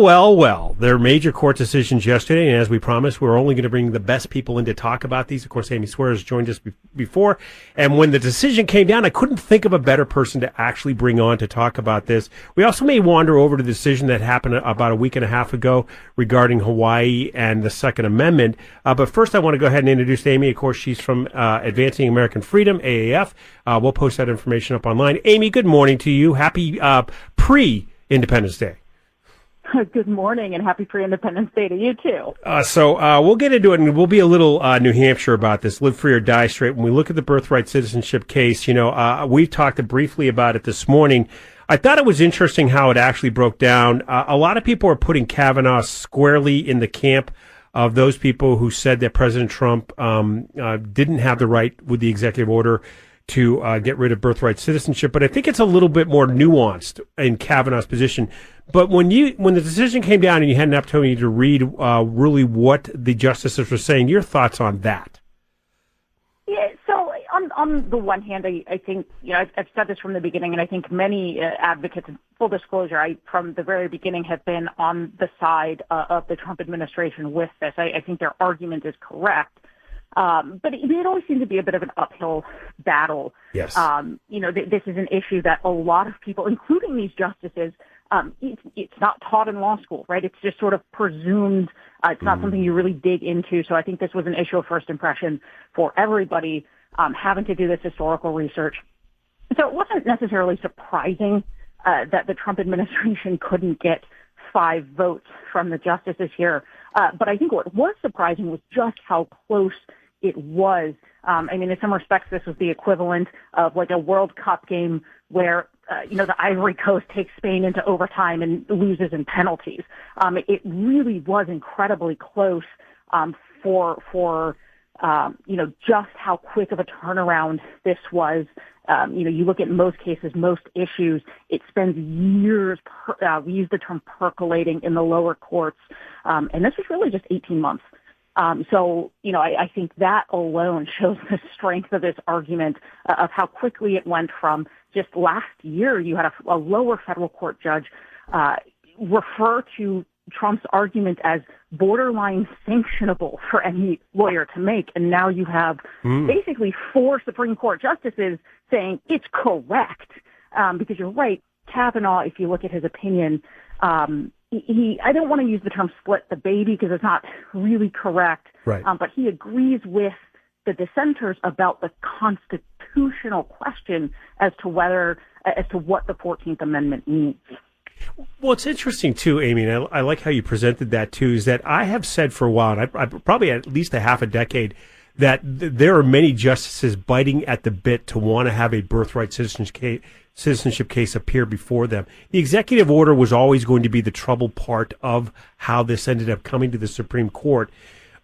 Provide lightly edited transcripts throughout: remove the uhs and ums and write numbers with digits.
Well. There are major court decisions yesterday, and as we promised, we're only going to bring the best people in to talk about these. Of course, Amy Swears joined us before, and when the decision came down, I couldn't think of a better person to actually bring on to talk about this. We also may wander over to the decision that happened about a week and a half ago regarding Hawaii and the Second Amendment. But first, I want to go ahead and introduce Amy. Of course, she's from Advancing American Freedom, AAF. We'll post that information up online. Amy, good morning to you. Happy pre-Independence Day. Good morning, and happy pre-Independence Day to you, too. So we'll get into it, and we'll be a little New Hampshire about this, live free or die straight. When we look at the birthright citizenship case, we've talked briefly about it this morning. I thought it was interesting how it actually broke down. A lot of people are putting Kavanaugh squarely in the camp of those people who said that President Trump didn't have the right with the executive order to get rid of birthright citizenship. But I think it's a little bit more nuanced in Kavanaugh's position. But when the decision came down and you had an opportunity to read really what the justices were saying, your thoughts on that? Yeah, so on the one hand, I think, I've said this from the beginning, and I think many advocates, in full disclosure, I from the very beginning have been on the side of the Trump administration with this. I think their argument is correct. But it always seems to be a bit of an uphill battle. Yes. This is an issue that a lot of people, including these justices, it's not taught in law school, right? It's just sort of presumed. It's not something you really dig into. So I think this was an issue of first impression for everybody having to do this historical research. So it wasn't necessarily surprising that the Trump administration couldn't get 5 votes from the justices here. But I think what was surprising was just how close it was. In some respects, this was the equivalent of like a World Cup game where, the Ivory Coast takes Spain into overtime and loses in penalties. It really was incredibly close for just how quick of a turnaround this was. You look at most cases, most issues, it spends years, we use the term percolating in the lower courts, and this was really just 18 months. I think that alone shows the strength of this argument of how quickly it went from just last year. You had a lower federal court judge refer to Trump's argument as borderline sanctionable for any lawyer to make. And now you have basically 4 Supreme Court justices saying it's correct. Because you're right, Kavanaugh, if you look at his opinion, I don't want to use the term split the baby because it's not really correct. Right. But he agrees with the dissenters about the constitutional question as to what the 14th Amendment means. Well, it's interesting, too, Amy, and I like how you presented that, too, is that I have said for a while, and I probably at least a half a decade, that there are many justices biting at the bit to want to have a birthright citizenship case appear before them. The executive order was always going to be the trouble part of how this ended up coming to the Supreme Court.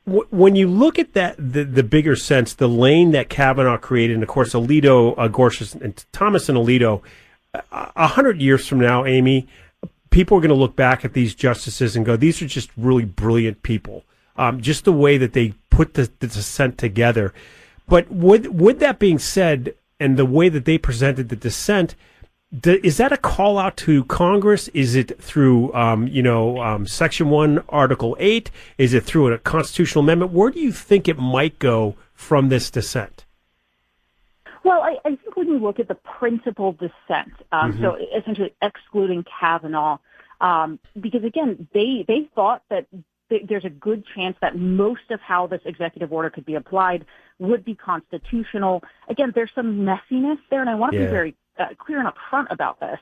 When you look at that, the bigger sense, the lane that Kavanaugh created, and of course Alito, Gorsuch, and Thomas and Alito, 100 years from now, Amy, people are going to look back at these justices and go, these are just really brilliant people. Just the way that they put the dissent together. But with that being said, and the way that they presented the dissent, is that a call out to Congress? Is it through, Section 1, Article 8? Is it through a constitutional amendment? Where do you think it might go from this dissent? Well, I think when you look at the principal dissent, so essentially excluding Kavanaugh, because, again, they thought that there's a good chance that most of how this executive order could be applied would be constitutional. Again, there's some messiness there, and I want to be very clear and upfront about this.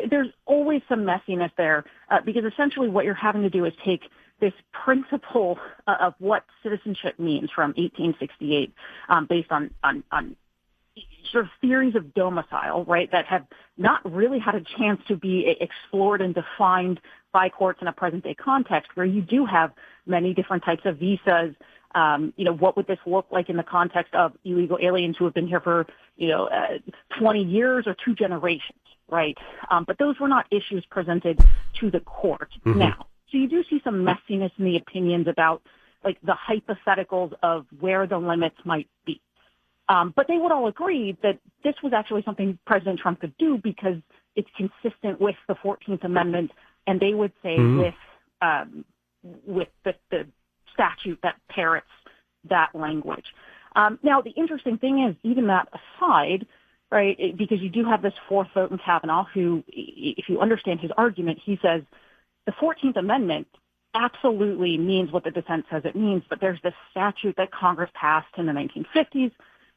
There's always some messiness there because essentially what you're having to do is take this principle of what citizenship means from 1868 based on sort of theories of domicile, right, that have not really had a chance to be explored and defined by courts in a present-day context where you do have many different types of visas. What would this look like in the context of illegal aliens who have been here for, 20 years or 2 generations, right? But those were not issues presented to the court now. So you do see some messiness in the opinions about, like, the hypotheticals of where the limits might be. But they would all agree that this was actually something President Trump could do because it's consistent with the 14th Amendment, and they would say with the statute that parrots that language. Now, the interesting thing is, even that aside, right, because you do have this fourth vote in Kavanaugh, who, if you understand his argument, he says the 14th Amendment absolutely means what the dissent says it means, but there's this statute that Congress passed in the 1950s.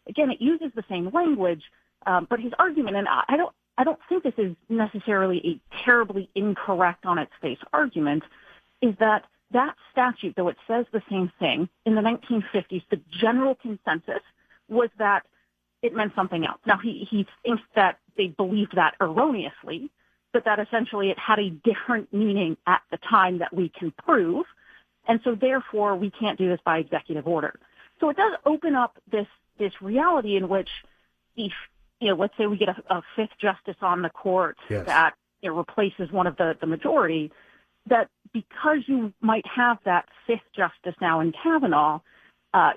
Again, it uses the same language, but his argument, and I don't think this is necessarily a terribly incorrect on its face argument, is that statute, though it says the same thing, in the 1950s, the general consensus was that it meant something else. Now, he thinks that they believed that erroneously, but that essentially it had a different meaning at the time that we can prove, and so therefore we can't do this by executive order. So it does open up this reality in which, if, let's say we get a fifth justice on the court that replaces one of the majority, that because you might have that fifth justice now in Kavanaugh,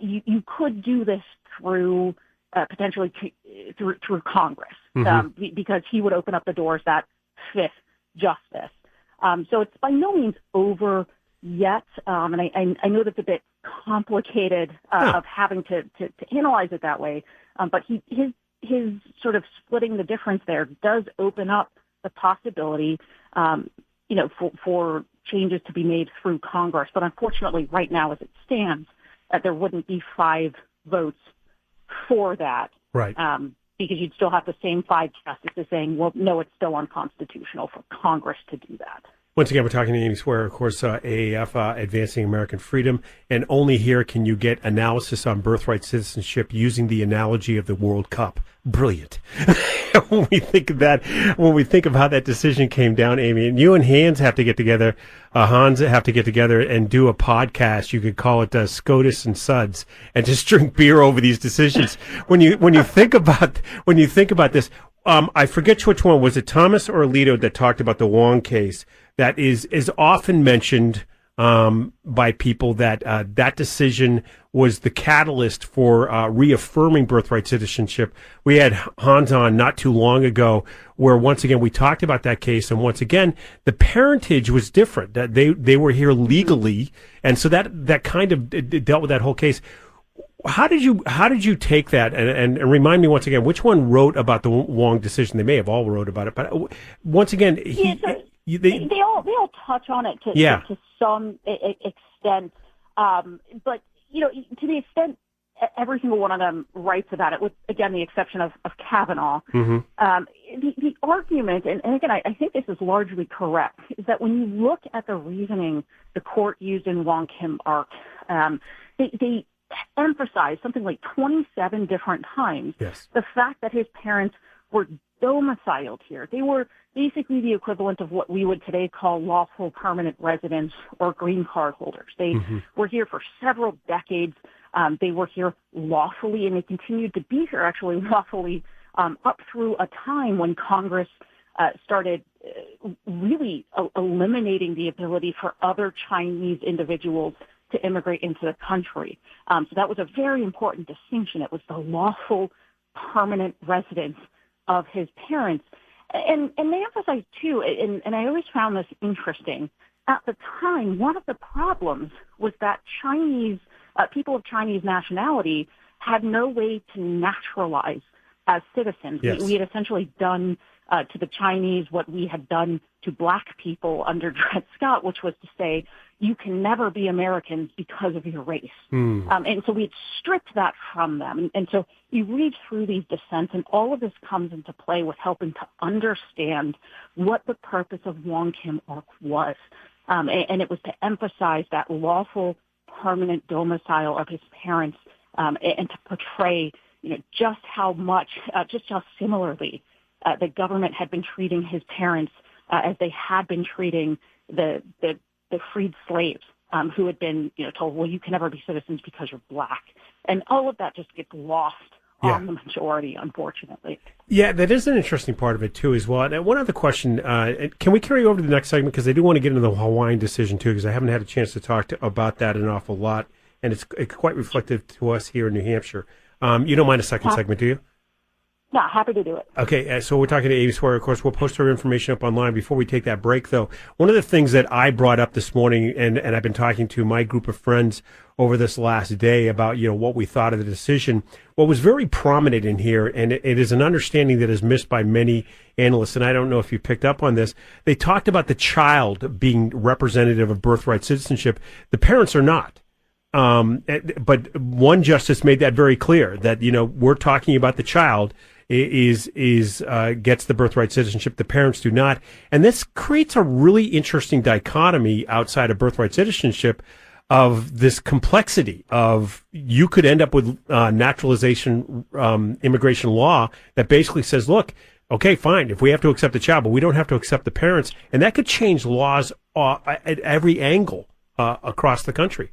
you could do this through potentially through Congress, because he would open up the doors that fifth justice. So it's by no means over yet, and I know that's a bit complicated of having to analyze it that way, but his sort of splitting the difference there does open up the possibility, for changes to be made through Congress. But unfortunately, right now, as it stands, there wouldn't be 5 votes for that. Right. Because you'd still have the same 5 justices saying, well, no, it's still unconstitutional for Congress to do that. Once again, we're talking to Amy Swearer, of course, AAF, Advancing American Freedom, and only here can you get analysis on birthright citizenship using the analogy of the World Cup. Brilliant. When we think of that, when we think of how that decision came down, Amy, and you and Hans have to get together, and do a podcast. You could call it SCOTUS and Suds, and just drink beer over these decisions. When you think about this, I forget which one was it, Thomas or Alito, that talked about the Wong case. That is often mentioned by people that that decision was the catalyst for reaffirming birthright citizenship. We had Hans on not too long ago, where once again we talked about that case, and once again the parentage was different. That they were here legally, and so that kind of dealt with that whole case. How did you take that? And remind me once again, which one wrote about the Wong decision? They may have all wrote about it, but once again, they all touch on it to some extent. But to the extent every single one of them writes about it, with again the exception of Kavanaugh. The argument, and again I think this is largely correct, is that when you look at the reasoning the court used in Wong Kim Ark, they emphasized something like 27 different times the fact that his parents were domiciled here. They were basically the equivalent of what we would today call lawful permanent residents or green card holders. They were here for several decades. They were here lawfully, and they continued to be here actually lawfully up through a time when Congress started really eliminating the ability for other Chinese individuals to immigrate into the country. So that was a very important distinction. It was the lawful permanent residence of his parents. And they emphasize, too, and I always found this interesting, at the time, one of the problems was that Chinese people of Chinese nationality had no way to naturalize as citizens. We had essentially done to the Chinese what we had done to black people under Dred Scott, which was to say, you can never be Americans because of your race. And so we had stripped that from them. And so you read through these dissents, and all of this comes into play with helping to understand what the purpose of Wong Kim Ark was. And it was to emphasize that lawful permanent domicile of his parents, and to portray, just how similarly the government had been treating his parents as they had been treating the freed slaves who had been, told, well, you can never be citizens because you're black. And all of that just gets lost on the majority, unfortunately. Yeah, that is an interesting part of it, too, as well. And one other question, can we carry over to the next segment? Because I do want to get into the Hawaiian decision, too, because I haven't had a chance to talk about that an awful lot. And it's quite reflective to us here in New Hampshire. You don't mind a second segment, do you? Yeah, happy to do it. Okay, so we're talking to Amy Swearer. Of course, we'll post her information up online. Before we take that break, though, one of the things that I brought up this morning, and I've been talking to my group of friends over this last day about, what we thought of the decision, what was very prominent in here, and it is an understanding that is missed by many analysts, and I don't know if you picked up on this. They talked about the child being representative of birthright citizenship. The parents are not. But one justice made that very clear, that, we're talking about the child is gets the birthright citizenship, the parents do not. And this creates a really interesting dichotomy outside of birthright citizenship of this complexity of you could end up with naturalization immigration law that basically says, look, okay, fine, if we have to accept the child, but we don't have to accept the parents. And that could change laws at every angle across the country.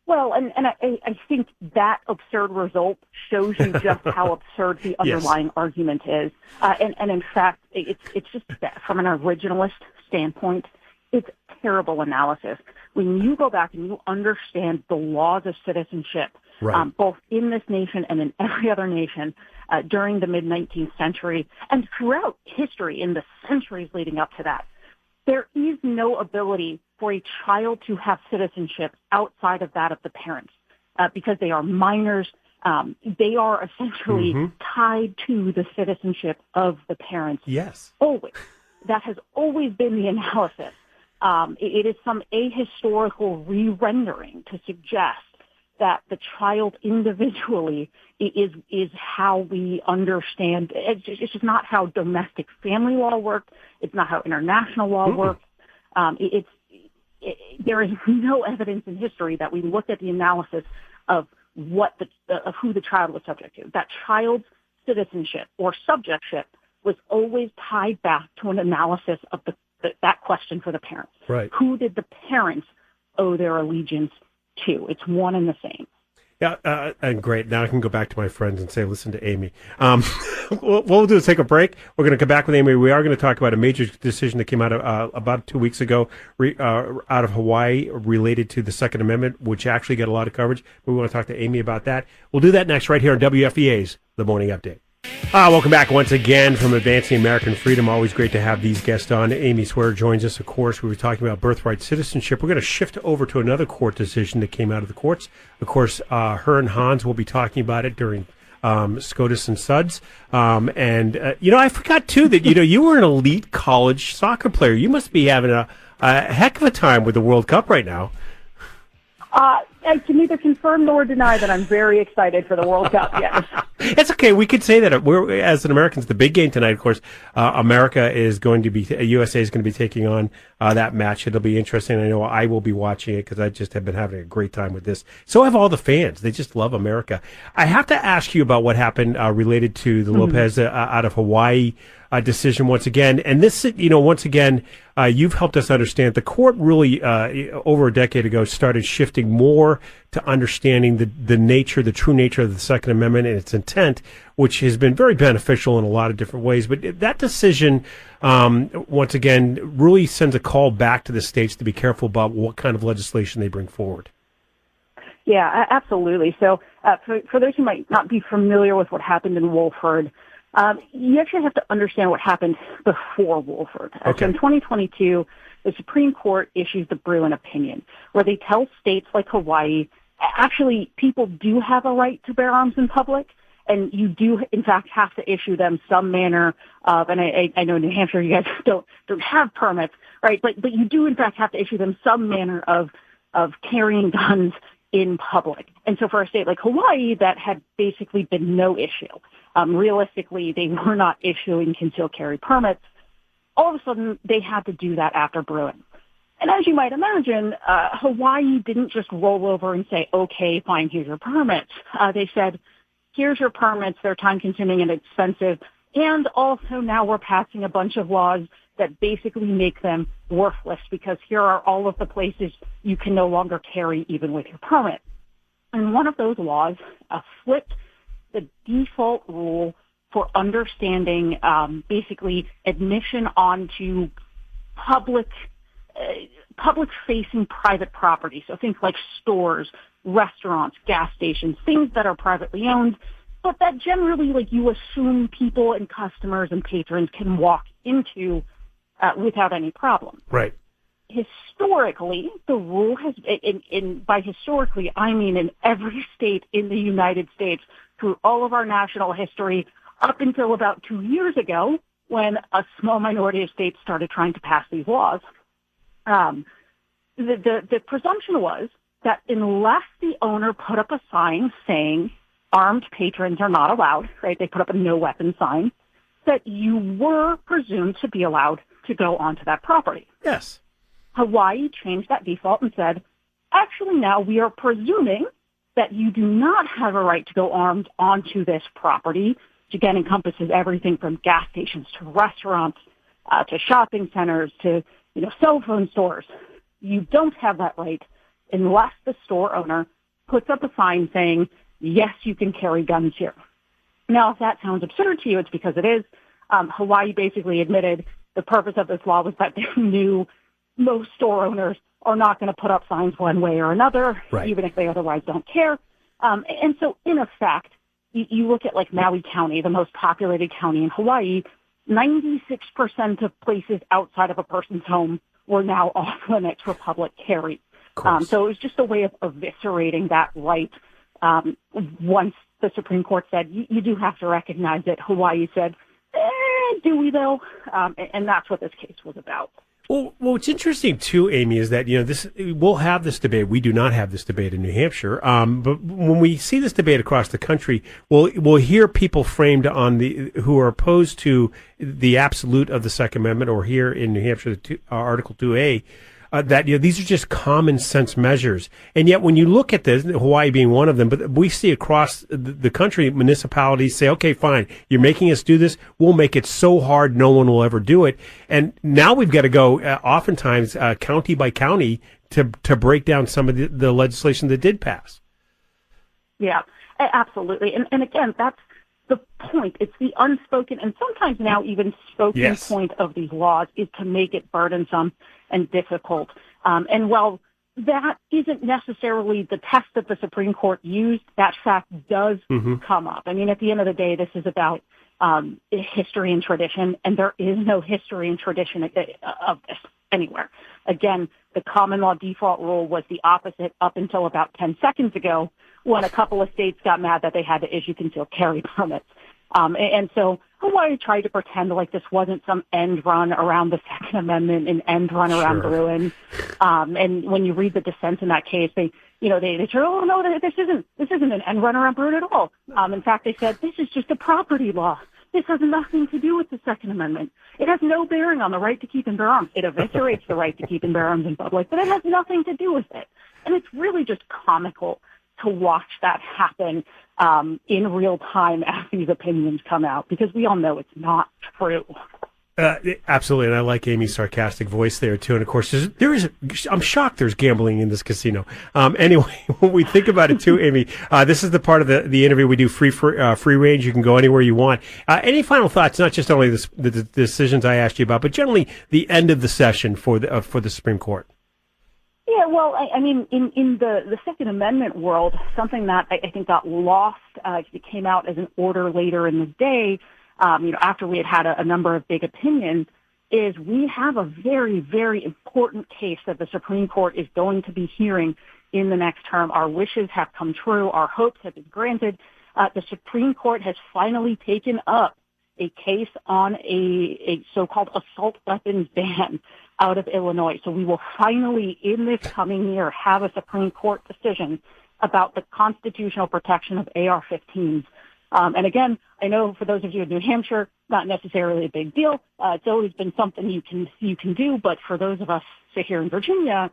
Well, and I think that absurd result shows you just how absurd the underlying argument is. And in fact, it's just that from an originalist standpoint, it's terrible analysis. When you go back and you understand the laws of citizenship, right, both in this nation and in every other nation during the mid-19th century and throughout history in the centuries leading up to that, there is no ability for a child to have citizenship outside of that of the parents because they are minors. They are essentially tied to the citizenship of the parents. Yes. Always. That has always been the analysis. It is some ahistorical re-rendering to suggest that the child individually is how we understand. It's just not how domestic family law works. It's not how international law works. There is no evidence in history that we looked at the analysis of of who the child was subject to. That child's citizenship or subjectship was always tied back to an analysis of that question for the parents. Right. Who did the parents owe their allegiance to? It's one and the same. Yeah, and great. Now I can go back to my friends and say, listen to Amy. What we'll do is take a break. We're going to come back with Amy. We are going to talk about a major decision that came out about 2 weeks ago out of Hawaii related to the Second Amendment, which actually got a lot of coverage. We want to talk to Amy about that. We'll do that next right here on WFEA's The Morning Update. Welcome back once again from Advancing American Freedom. Always great to have these guests on. Amy Swearer joins us, of course. We were talking about birthright citizenship. We're going to shift over to another court decision that came out of the courts. Of course, her and Hans will be talking about it during SCOTUS and SUDS. I forgot, too, that, you were an elite college soccer player. You must be having a heck of a time with the World Cup right now. I can neither confirm nor deny that I'm very excited for the World Cup, yes. It's okay. We could say that as an Americans, the big game tonight, of course, USA is going to be taking on that match. It'll be interesting. I know I will be watching it because I just have been having a great time with this. So have all the fans. They just love America. I have to ask you about what happened related to the Lopez out of Hawaii decision once again. And this, once again, you've helped us understand the court really, over a decade ago, started shifting more to understanding the true nature of the Second Amendment and its intent, which has been very beneficial in a lot of different ways. But that decision, once again, really sends a call back to the states to be careful about what kind of legislation they bring forward. Yeah, absolutely. So for those who might not be familiar with what happened in Wolford, you actually have to understand what happened before Wolford. Okay. So in 2022, the Supreme Court issues the Bruin opinion, where they tell states like Hawaii, actually, people do have a right to bear arms in public, and you do, in fact, have to issue them some manner of, and I know in New Hampshire you guys don't have permits, right? But you do, in fact, have to issue them some manner of carrying guns in public. And so for a state like Hawaii, that had basically been no issue. Realistically, they were not issuing concealed carry permits. All of a sudden, they had to do that after Bruin. And as you might imagine, Hawaii didn't just roll over and say, okay, fine, here's your permits. They said, here's your permits. They're time-consuming and expensive. And also now we're passing a bunch of laws that basically make them worthless because here are all of the places you can no longer carry even with your permit. And one of those laws flipped the default rule for understanding basically admission onto public-facing private property. So things like stores, restaurants, gas stations, things that are privately owned. but that generally, like, you assume people and customers and patrons can walk into without any problem. Right. Historically, the rule has, by historically, I mean in every state in the United States through all of our national history up until about 2 years ago when a small minority of states started trying to pass these laws. The presumption was that unless the owner put up a sign saying armed patrons are not allowed, right? They put up a no weapon sign, that you were presumed to be allowed to go onto that property. Yes. Hawaii changed that default and said, actually now we are presuming that you do not have a right to go armed onto this property, which again encompasses everything from gas stations to restaurants, to shopping centers, to, cell phone stores. You don't have that right unless the store owner puts up a sign saying, yes, you can carry guns here. Now, if that sounds absurd to you, it's because it is. Hawaii basically admitted the purpose of this law was that they knew most store owners are not going to put up signs one way or another, right, even if they otherwise don't care. And so, in effect, you look at like Maui County, the most populated county in Hawaii, 96% of places outside of a person's home were now off limits for public carry. So it was just a way of eviscerating that right. Once the Supreme Court said, you do have to recognize it, Hawaii said, do we though? And that's what this case was about. Well, what's interesting too, Amy, is that we'll have this debate. We do not have this debate in New Hampshire, but when we see this debate across the country, we'll hear people framed on who are opposed to the absolute of the Second Amendment, or here in New Hampshire, Article 2A. That these are just common sense measures, and yet when you look at this, Hawaii being one of them, but we see across the country municipalities say, "Okay, fine, you're making us do this. We'll make it so hard no one will ever do it." And now we've got to go, oftentimes county by county, to break down some of the legislation that did pass. Yeah, absolutely, and again, that's the point. It's the unspoken and sometimes now even spoken point of these laws is to make it burdensome and difficult. And while that isn't necessarily the test that the Supreme Court used, that fact does come up. I mean, at the end of the day, this is about history and tradition, and there is no history and tradition of this anywhere. Again, the common law default rule was the opposite up until about 10 seconds ago, when a couple of states got mad that they had to issue concealed carry permits. And so Hawaii tried to pretend like this wasn't some end run around the Second Amendment, an end run around Bruin. And when you read the dissent in that case, they say, oh no, this isn't an end run around Bruin at all. In fact, they said this is just a property law. This has nothing to do with the Second Amendment. It has no bearing on the right to keep and bear arms. It eviscerates the right to keep and bear arms in public, but it has nothing to do with it. And it's really just comical to watch that happen in real time as these opinions come out, because we all know it's not true. Absolutely, and I like Amy's sarcastic voice there too. And of course, I'm shocked there's gambling in this casino. Anyway, when we think about it too, Amy, this is the part of the interview we do free range. You can go anywhere you want. Any final thoughts? Not just only the decisions I asked you about, but generally the end of the session for the Supreme Court. Yeah, well, I mean, in the Second Amendment world, something that I think got lost, it came out as an order later in the day, after we had a number of big opinions, is we have a very, very important case that the Supreme Court is going to be hearing in the next term. Our wishes have come true. Our hopes have been granted. The Supreme Court has finally taken up a case on a so-called assault weapons ban out of Illinois. So we will finally, in this coming year, have a Supreme Court decision about the constitutional protection of AR-15s. And again, I know for those of you in New Hampshire, not necessarily a big deal. It's always been something you can do, but for those of us here in Virginia,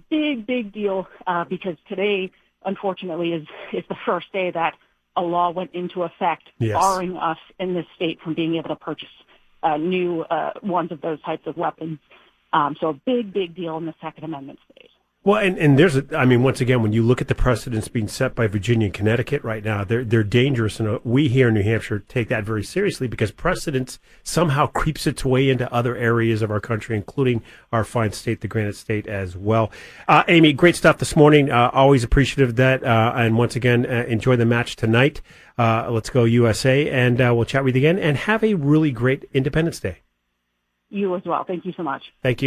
big deal, because today, unfortunately, is the first day that a law went into effect, barring us in this state from being able to purchase new ones of those types of weapons. So a big deal in the Second Amendment space. Well, and there's once again, when you look at the precedents being set by Virginia and Connecticut right now, they're dangerous, and we here in New Hampshire take that very seriously because precedents somehow creeps its way into other areas of our country, including our fine state, the Granite State, as well. Amy, great stuff this morning. Always appreciative of that, and once again, enjoy the match tonight. Let's go USA, and we'll chat with you again. And have a really great Independence Day. You as well. Thank you so much. Thank you.